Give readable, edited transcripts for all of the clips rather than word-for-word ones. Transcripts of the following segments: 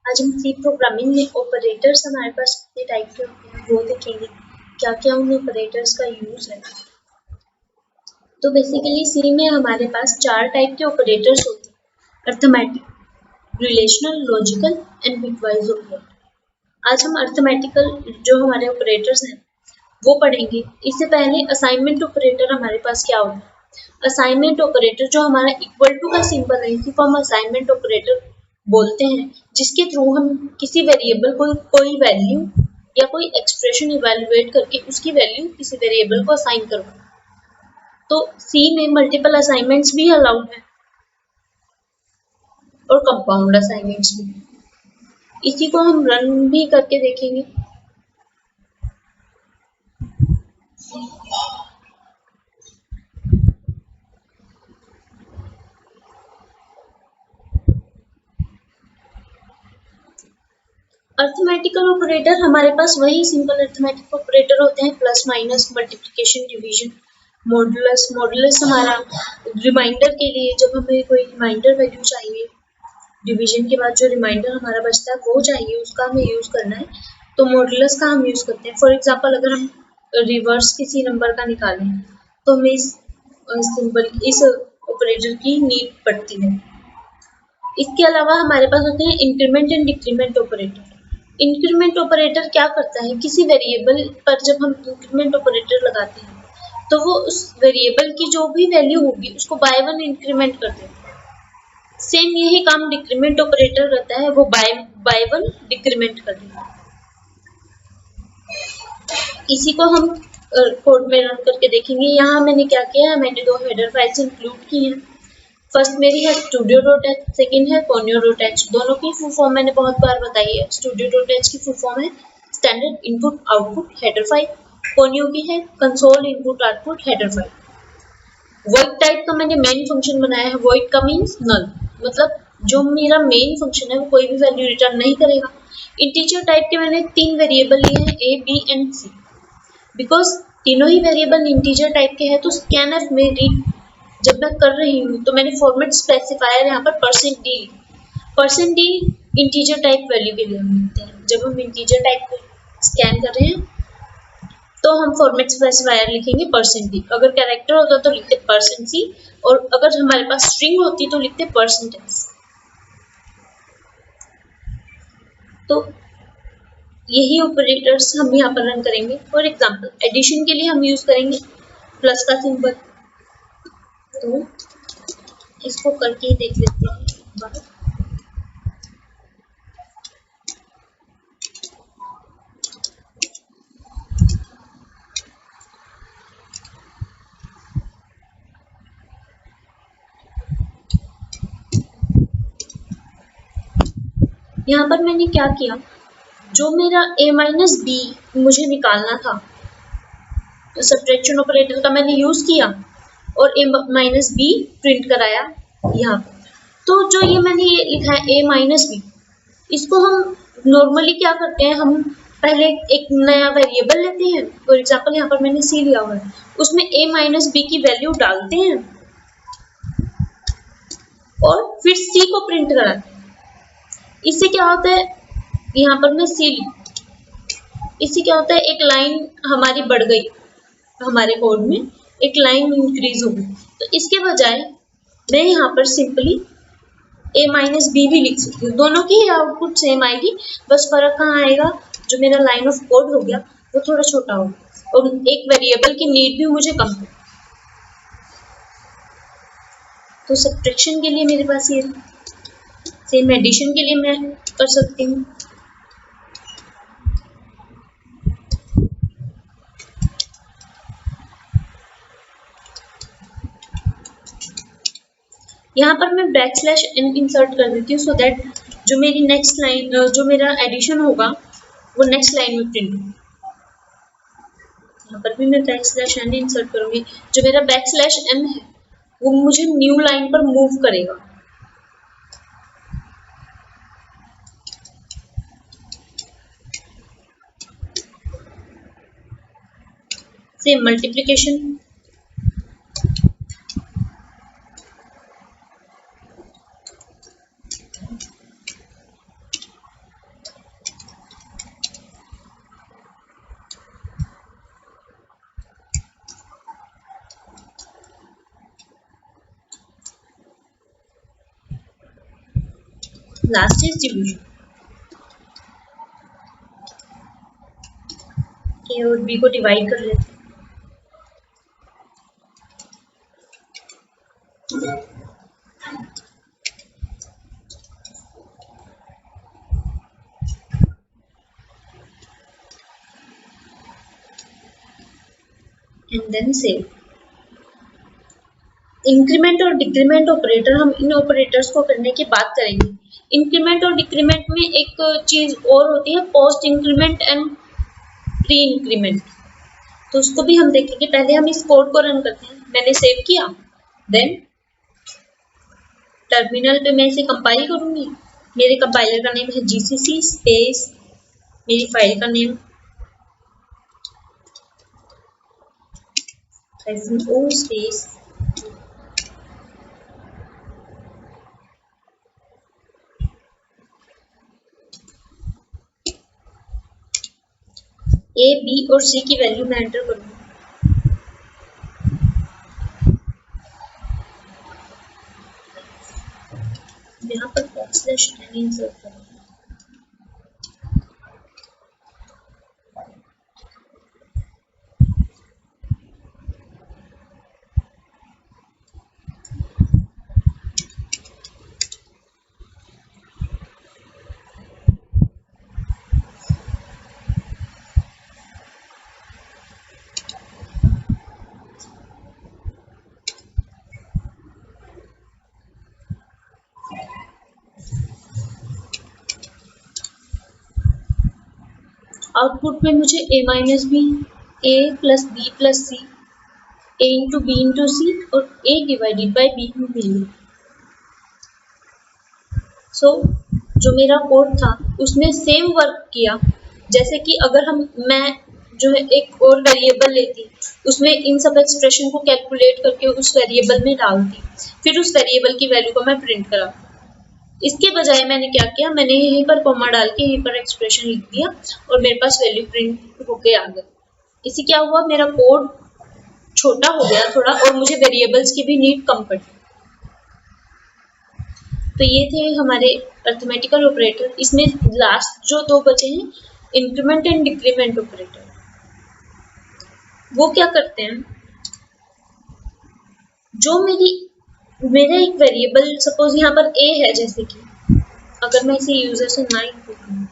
आज हम सी प्रोग्रामिंग में ऑपरेटर्स हमारे पास कितने टाइप के होते हैं वो देखेंगे, क्या क्या उन ऑपरेटर्स का यूज है। तो बेसिकली सी में हमारे पास 4 टाइप के ऑपरेटर्स होते हैं, arithmetic, relational, logical and bitwise operator. आज हम अर्थमेटिकल जो हमारे ऑपरेटर्स हैं वो पढ़ेंगे। इससे पहले असाइनमेंट ऑपरेटर हमारे पास क्या होता है। असाइनमेंट ऑपरेटर जो हमारा इक्वल टू का सिंबल है, इसी को हम असाइनमेंट ऑपरेटर बोलते हैं, जिसके थ्रू हम किसी वेरिएबल को कोई वैल्यू या कोई एक्सप्रेशन इवैल्यूएट करके उसकी वैल्यू किसी वेरिएबल को असाइन करो। तो सी में मल्टीपल असाइनमेंट्स भी अलाउड है और कंपाउंड असाइनमेंट्स भी। इसी को हम रन भी करके देखेंगे। अर्थमेटिकल ऑपरेटर हमारे पास वही सिंपल अर्थमेटिक ऑपरेटर होते हैं, plus minus, multiplication, division, modulus. Modulus हमारा रिमाइंडर के लिए, जब हमें कोई रिमाइंडर वैल्यू चाहिए, डिवीजन के बाद जो रिमाइंडर हमारा बचता है वो चाहिए, उसका हमें यूज करना है, तो मॉडुलस का हम यूज करते हैं। फॉर एग्जांपल अगर हम रिवर्स किसी नंबर का निकालें तो हमें इस ऑपरेटर की नीड पड़ती है। इसके अलावा हमारे पास होते हैं increment and decrement operator. Increment operator क्या करता है, किसी वेरिएबल पर जब हम इंक्रीमेंट ऑपरेटर लगाते हैं तो वो उस वेरिएबल की जो भी वैल्यू होगी उसको बाय 1 इंक्रीमेंट कर देता है। सेम यही काम डिक्रीमेंट ऑपरेटर करता है, वो बाय 1 डिक्रीमेंट कर देता है। इसी को हम कोड में रन करके देखेंगे। यहाँ मैंने क्या किया है, मैंने 2 हेडर फाइल्स इंक्लूड की हैं। फर्स्ट मेरी है studio.h, सेकेंड है conio.h। दोनों की फुल फॉर्म मैंने बहुत बार बताई है। studio.h की फुल फॉर्म है standard input output header file, conio की है console input output header file. void type का मैंने मेन फंक्शन बनाया है। void का मीन्स नल, मतलब जो मेरा मेन फंक्शन है वो कोई भी वैल्यू रिटर्न नहीं करेगा। इंटीजर टाइप के मैंने 3 वेरिएबल लिए हैं, a, b and c। Because तीनों ही वेरिएबल इंटीजर टाइप के हैं तो स्कैनफ में रीड जब मैं कर रही हूँ तो मैंने फॉर्मेट स्पेसिफायर यहाँ पर %d इंटीजर टाइप वैल्यू के लिए मिलते हैं। जब हम इंटीजर टाइप को स्कैन कर रहे हैं तो हम फॉर्मेट स्पेसिफायर लिखेंगे %d। अगर कैरेक्टर होता तो लिखते %c, और अगर हमारे पास स्ट्रिंग होती तो लिखते %s। तो यही ऑपरेटर्स हम यहाँ पर रन करेंगे। फॉर एग्जाम्पल एडिशन के लिए हम यूज करेंगे प्लस का सिंबल। तो इसको करके ही देख लेते हैं। यहाँ पर मैंने क्या किया, जो मेरा a-b मुझे निकालना था तो सब्ट्रैक्शन ऑपरेटर का मैंने यूज किया और a-b प्रिंट कराया यहाँ पर। तो जो ये मैंने ये लिखा है a-b, इसको हम नॉर्मली क्या करते हैं, हम पहले एक नया वेरिएबल लेते हैं। फॉर एग्जाम्पल यहाँ पर मैंने c लिया हुआ है, उसमें a-b की वैल्यू डालते हैं और फिर c को प्रिंट कराते हैं। इससे क्या होता है, यहाँ पर मैं c ली, इससे क्या होता है, एक लाइन हमारी बढ़ गई, हमारे कोड में एक लाइन इंक्रीज हो गई। तो इसके बजाय मैं यहाँ पर सिंपली a-b भी लिख सकती हूँ। दोनों की आउटपुट सेम आएगी, बस फर्क कहाँ आएगा, जो मेरा लाइन ऑफ कोड हो गया वो थोड़ा छोटा होगा और एक वेरिएबल की नीड भी मुझे कम है। तो सब्ट्रैक्शन के लिए मेरे पास ये सेम, एडिशन के लिए मैं कर सकती हूँ। यहाँ पर मैं \n इंसर्ट कर देती हूँ, सो दैट जो मेरी नेक्स्ट लाइन, जो मेरा एडिशन होगा वो नेक्स्ट लाइन में प्रिंट होगा। यहाँ पर भी मैं \n इंसर्ट करूंगी। जो मेरा \m है वो मुझे न्यू लाइन पर मूव करेगा। Same multiplication, last is division. A और बी को डिवाइड कर लेते हैं। And then save. इंक्रीमेंट और डिक्रीमेंट ऑपरेटर, हम इन ऑपरेटर्स को करने की बात करेंगे। इंक्रीमेंट और डिक्रीमेंट में एक चीज और होती है, post increment and pre increment, तो उसको भी हम देखेंगे। पहले हम इस कोड को रन करते हैं। मैंने सेव किया, देन टर्मिनल पे मैं इसे कंपाइल करूंगी। मेरे कंपाइलर का नेम है जीसीसी स्पेस मेरी फाइल का name -o space A B और सी की वैल्यू मैं एंटर करूंगी। यहाँ पर बैकस्लैश n इंसर्ट करूंगी। आउटपुट में मुझे a minus B, a plus B plus C, a into B into C और a डिवाइडेड बाई बी मिली। सो जो मेरा कोड था उसने सेम वर्क किया। जैसे कि अगर मैं जो है एक और वेरिएबल लेती, उसमें इन सब एक्सप्रेशन को कैलकुलेट करके उस वेरिएबल में डालती, फिर उस वेरिएबल की वैल्यू को मैं प्रिंट करा। इसके बजाय मैंने क्या किया, मैंने यहीं पर कॉमा डाल के यहीं पर एक्सप्रेशन लिख दिया और मेरे पास वैल्यू प्रिंट होके आ गई। इससे क्या हुआ, मेरा कोड छोटा हो गया थोड़ा और मुझे वेरिएबल्स की भी नीड कम पड़ी। तो ये थे हमारे अरिथमेटिकल ऑपरेटर। इसमें लास्ट जो दो बचे हैं, इंक्रीमेंट एंड डिक्रीमेंट ऑपरेटर, वो क्या करते हैं, जो मेरा एक वेरिएबल सपोज यहाँ पर a है, जैसे कि अगर मैं इसे यूजर से ना इनपुट करूं,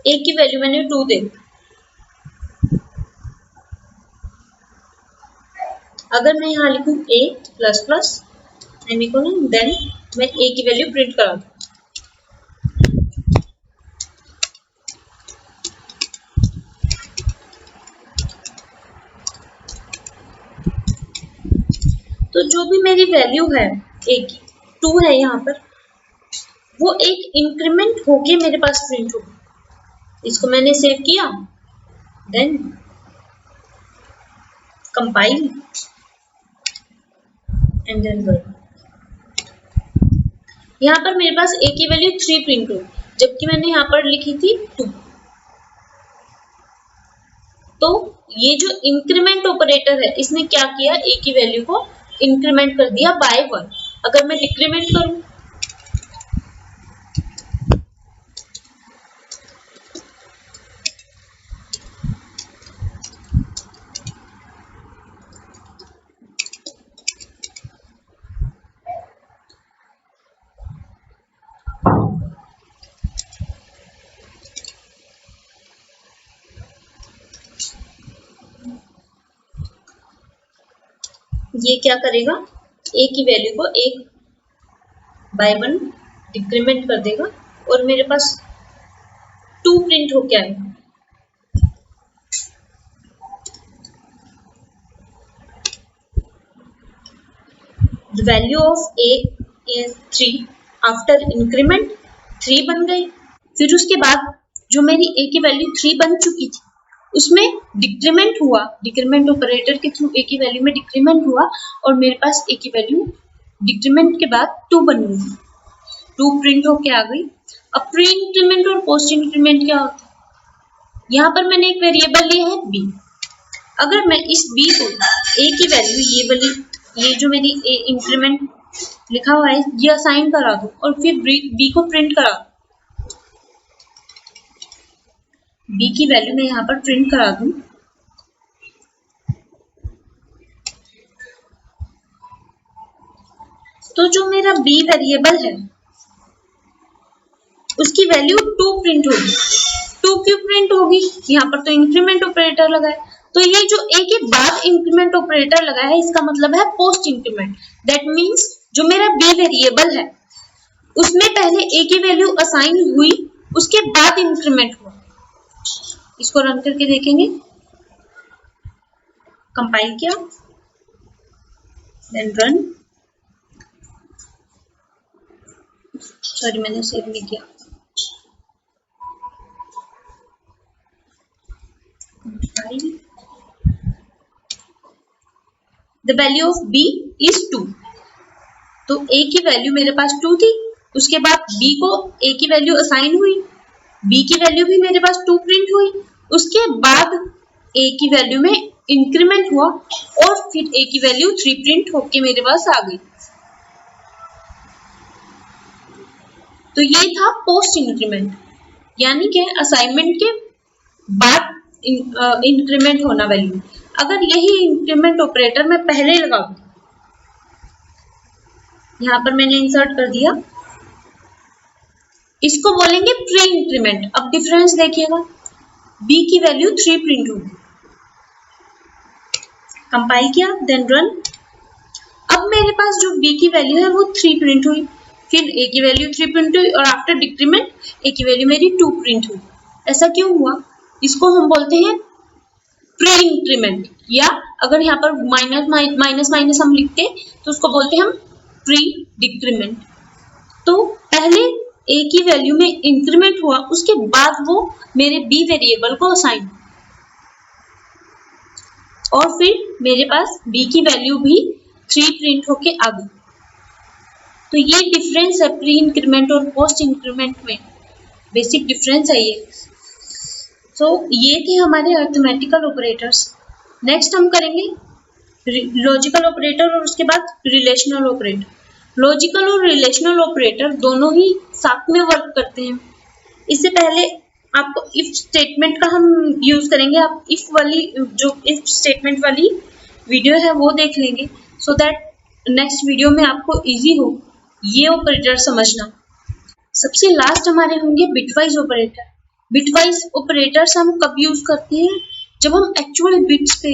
a की वैल्यू मैंने 2 दे दी। अगर मैं यहाँ लिखूं a plus plus semicolon, then मैं a की वैल्यू प्रिंट करा दूं। तो जो भी मेरी वैल्यू है a की 2 है यहाँ पर, वो एक इंक्रीमेंट होके मेरे पास प्रिंट होगी। इसको मैंने सेव किया, then compile and then run. यहाँ पर मेरे पास a की वैल्यू 3 प्रिंट होगी, जबकि मैंने यहाँ पर लिखी थी 2। तो ये जो इंक्रीमेंट ऑपरेटर है, इसने क्या किया, a की वैल्यू को इंक्रीमेंट कर दिया बाय 1। अगर मैं डिक्रीमेंट करूं, ये क्या करेगा, a की वैल्यू को 1 बाय 1 डिक्रीमेंट कर देगा और मेरे पास 2 प्रिंट होके आएगा। The value of a is 3 after increment 3 बन गई। फिर उसके बाद जो मेरी a की वैल्यू 3 बन चुकी थी, उसमें डिक्रीमेंट हुआ, डिक्रीमेंट ऑपरेटर के थ्रू a की वैल्यू में डिक्रीमेंट हुआ और मेरे पास a की वैल्यू डिक्रीमेंट के बाद 2 बन गई, 2 प्रिंट होके आ गई। अब प्री इंक्रीमेंट और पोस्ट इंक्रीमेंट क्या होता है, यहाँ पर मैंने एक वेरिएबल लिया है b। अगर मैं इस b को a की वैल्यू ये जो मेरी a इंक्रीमेंट लिखा हुआ है ये असाइन करा दो और फिर बी को प्रिंट करा दो। बी की वैल्यू मैं यहाँ पर प्रिंट करा दूं। तो जो मेरा बी वेरिएबल है उसकी वैल्यू 2 प्रिंट होगी। 2 क्यों प्रिंट होगी? यहाँ पर तो इंक्रीमेंट ऑपरेटर लगा है, तो ये जो ए के बाद इंक्रीमेंट ऑपरेटर लगा है इसका मतलब है पोस्ट इंक्रीमेंट। दैट मीन्स जो मेरा बी वेरिएबल है उसमें पहले ए की वैल्यू असाइन हुई, उसके बाद इंक्रीमेंट हुआ। इसको रन करके देखेंगे। कंपाइल किया, देन रन। सॉरी मैंने सेव नहीं किया। The value of B is 2। तो A की वैल्यू मेरे पास 2 थी, उसके बाद B को A की वैल्यू असाइन हुई, B की वैल्यू भी मेरे पास 2 प्रिंट हुई, उसके बाद A की वैल्यू में इंक्रीमेंट हुआ और फिर A की वैल्यू 3 प्रिंट होके मेरे पास आ गई। तो ये था पोस्ट इंक्रीमेंट, यानी कि असाइनमेंट के बाद इंक्रीमेंट होना वैल्यू। अगर यही इंक्रीमेंट ऑपरेटर मैं पहले लगा दूं, यहां पर मैंने इंसर्ट कर दिया, इसको बोलेंगे प्री इंक्रीमेंट। अब डिफरेंस देखिएगा, बी की वैल्यू 3 प्रिंट होगी। कंपाइल किया, देन रन। अब मेरे पास जो बी की वैल्यू है वो 3 प्रिंट हुई, फिर ए की वैल्यू 3 प्रिंट हुई और आफ्टर डिक्रीमेंट ए की वैल्यू मेरी 2 प्रिंट हुई। ऐसा क्यों हुआ? इसको हम बोलते हैं प्री इंक्रीमेंट, या अगर यहाँ पर माइनस माइनस हम लिखते तो उसको बोलते हैं हम प्री डिक्रीमेंट। तो पहले ए की वैल्यू में इंक्रीमेंट हुआ, उसके बाद वो मेरे बी वेरिएबल को असाइन, और फिर मेरे पास बी की वैल्यू भी 3 प्रिंट होके आ गई। तो ये डिफरेंस है प्री इंक्रीमेंट और पोस्ट इंक्रीमेंट में, बेसिक डिफरेंस है ये। तो ये थे हमारे अरिथमेटिकल ऑपरेटर्स। नेक्स्ट हम करेंगे लॉजिकल ऑपरेटर और उसके बाद रिलेशनल ऑपरेटर। लॉजिकल और रिलेशनल ऑपरेटर दोनों ही साथ में वर्क करते हैं। इससे पहले आपको इफ स्टेटमेंट का हम यूज करेंगे। आप इफ वाली जो इफ स्टेटमेंट वाली वीडियो है वो देख लेंगे, सो दैट नेक्स्ट वीडियो में आपको इजी हो ये ऑपरेटर समझना। सबसे लास्ट हमारे होंगे बिटवाइज ऑपरेटर। बिटवाइज ऑपरेटर्स हम कब यूज करते हैं? जब हम एक्चुअल बिट्स पे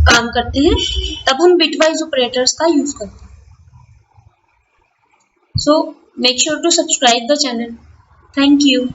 काम करते हैं तब हम बिटवाइज ऑपरेटर्स का यूज करते हैं। So make sure to subscribe the channel. Thank you.